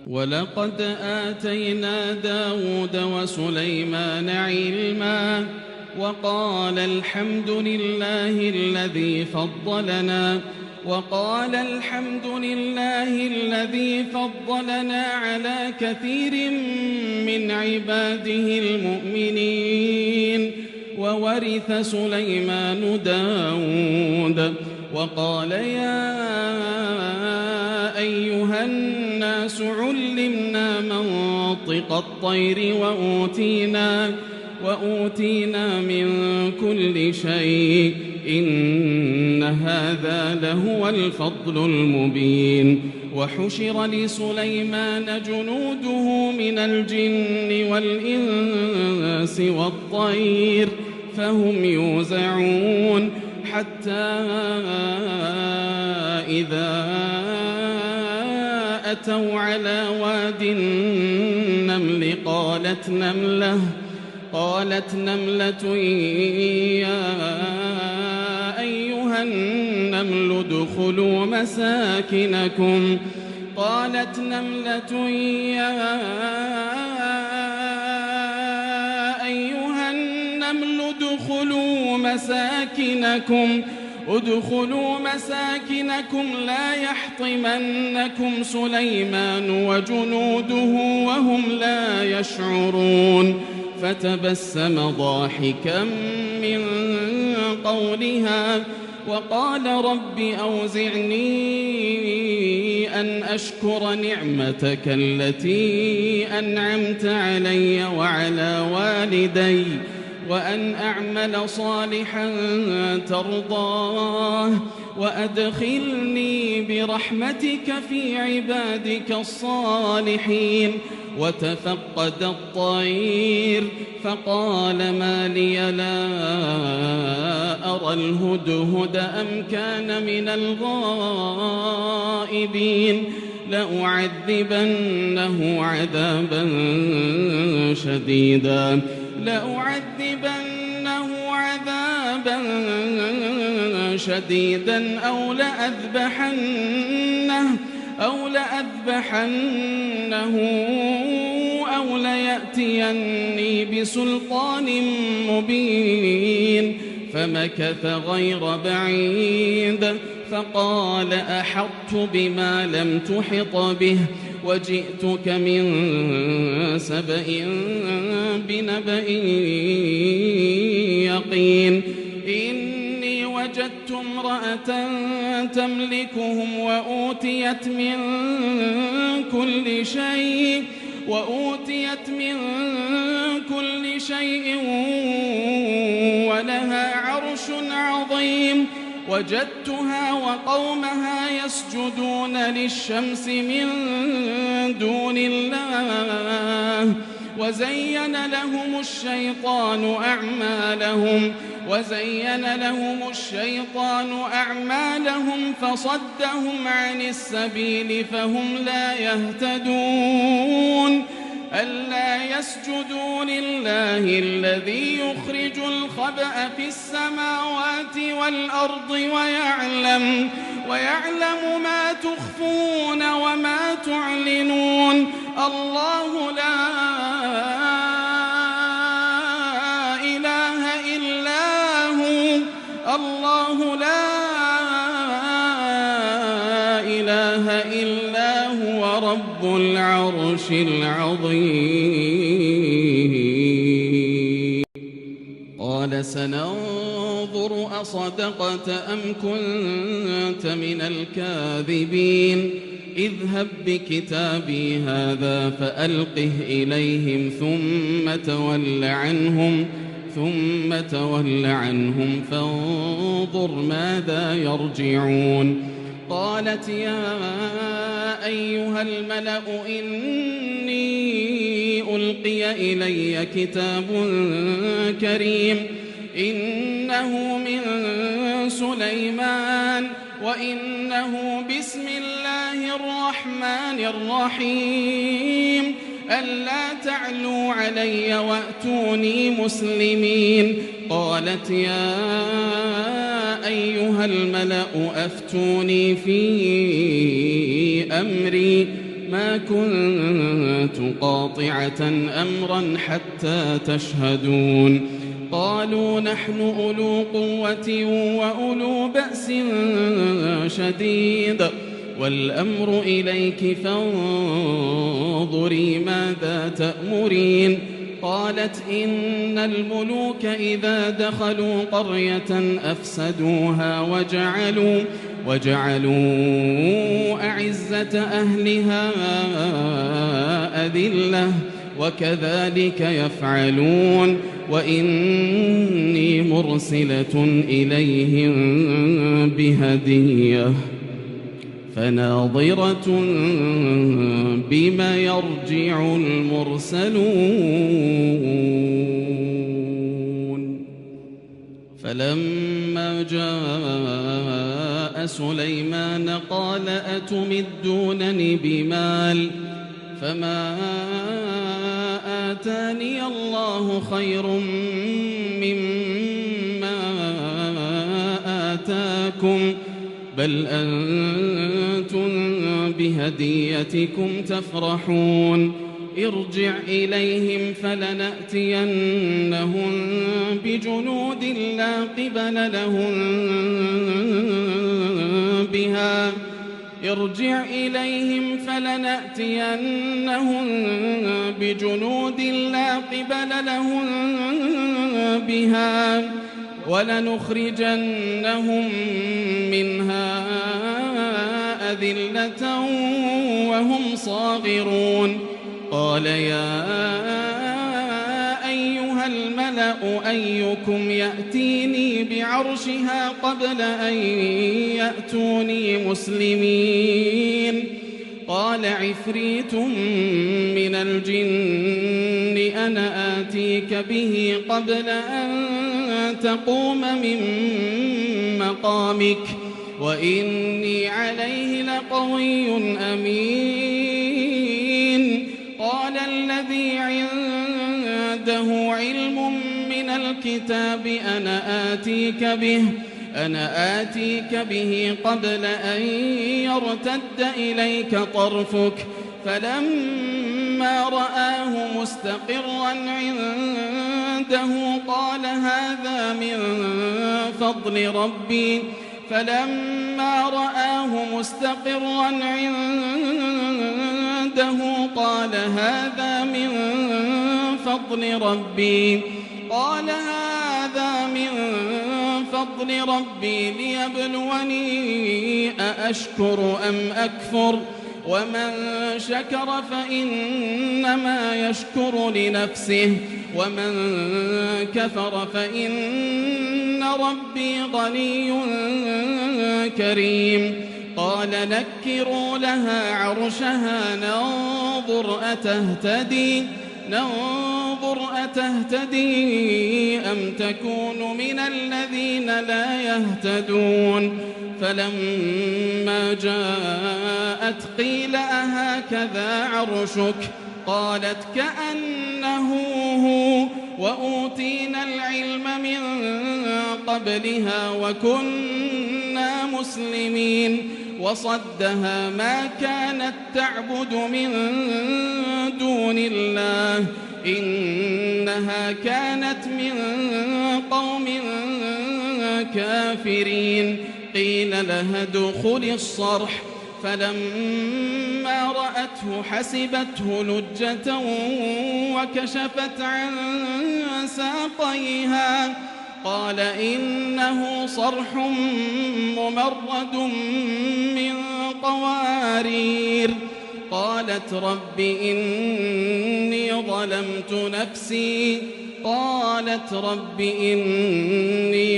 ولقد آتينا داود وسليمان علما وقال الحمد لله الذي فضلنا على كثير من عباده المؤمنين. وورث سليمان داود وقال يا أيها الناس علمنا منطق الطير وأوتينا من كل شيء إن هذا لهو الفضل المبين. وحشر لسليمان جنوده من الجن والإنس والطير فهم يوزعون حتى إذا أتوا على واد النمل قالت نملة يا أيها النمل ادخلوا مساكنكم لا يحطمنكم سليمان وجنوده وهم لا يشعرون. فتبسم ضاحكا من قولها وقال رب أوزعني أن أشكر نعمتك التي أنعمت علي وعلى والدي وأن أعمل صالحا ترضاه وأدخلني برحمتك في عبادك الصالحين. وتفقد الطير فقال ما لي لا أرى الهدهد أم كان من الغائبين لأعذبنه عذابا شديدا أو لأذبحنه أو ليأتيني بسلطان مبين. فمكث غير بعيد فقال أحطت بما لم تحط به وجئتك من سبأ بنبأ يقين. إني وجدت امرأة تملكهم وأوتيت من كل شيء ولها عرش عظيم. وجدتها وقومها يسجدون للشمس من دون الله وزين لهم الشيطان أعمالهم فصدهم عن السبيل فهم لا يهتدون. ألا يسجدوا لله الذي يخرج الخبأ في السماوات والأرض ويعلم ما تخفون وما تعلنون. الله لا إله إلا هو رب العرش العظيم. قال سننظر أصدقت أم كنت من الكاذبين. اذهب بكتابي هذا فألقه إليهم ثم تول عنهم فانظر ماذا يرجعون. قالت يا أيها الملأ إني ألقي إلي كتاب كريم إنه من سليمان وإنه بسم الله الرحمن الرحيم ألا تعلوا علي وأتوني مسلمين. قالت يا أيها الملأ أفتوني في أمري ما كنت قاطعة أمرا حتى تشهدون قالوا نحن أولو قوة وأولو بأس شديد والأمر إليك فانظري ماذا تأمرين قالت إن الملوك إذا دخلوا قرية أفسدوها وجعلوا أعزة أهلها أذلة وكذلك يفعلون وإني مرسلة إليهم بهدية فناظرة بما يرجع المرسلون فلما جاء سليمان قال أتمدونني بمال فما آتاني الله خير مما آتاكم بل أنتم بهديتكم تفرحون ارجع إليهم فلنأتينهم بجنود لا قبل لهم بها ارجع إليهم فلنأتينهم بجنود لا قبل لهم بها ولنخرجنهم منها أذلة وهم صاغرون قال يا أيها الملأ أيكم يأتيني بعرشها قبل أن يأتوني مسلمين قال عفريت من الجن أنا آتيك به قبل أن تقوم من مقامك وإني عليه لقوي أمين قال الذي عنده علم من الكتاب أنا آتيك به قبل أن يرتد إليك طرفك فلما رآه مستقرا عنده قال هذا من فضل ربي فلما رآه مستقرا عنده قال هذا من فضل ربي فضل ربي ليبلوني أأشكر أم أكفر ومن شكر فإنما يشكر لنفسه ومن كفر فإن ربي غني كريم قال نكروا لها عرشها ننظر أتهتدي أم تكون من الذين لا يهتدون فلما جاءت قيل أهكذا عرشك قالت كأنه هو وأوتينا العلم من قبلها وكنا مسلمين وصدها ما كانت تعبد من دون الله إنها كانت من قوم كافرين قيل لها ادخلي الصرح فلما رأته حسبته لجة وكشفت عن ساقيها قال إنه صرح ممرد من قوارير قالت رب إني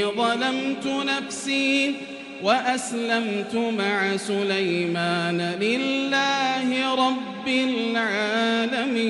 ظلمت نفسي وأسلمت مع سليمان لله رب العالمين.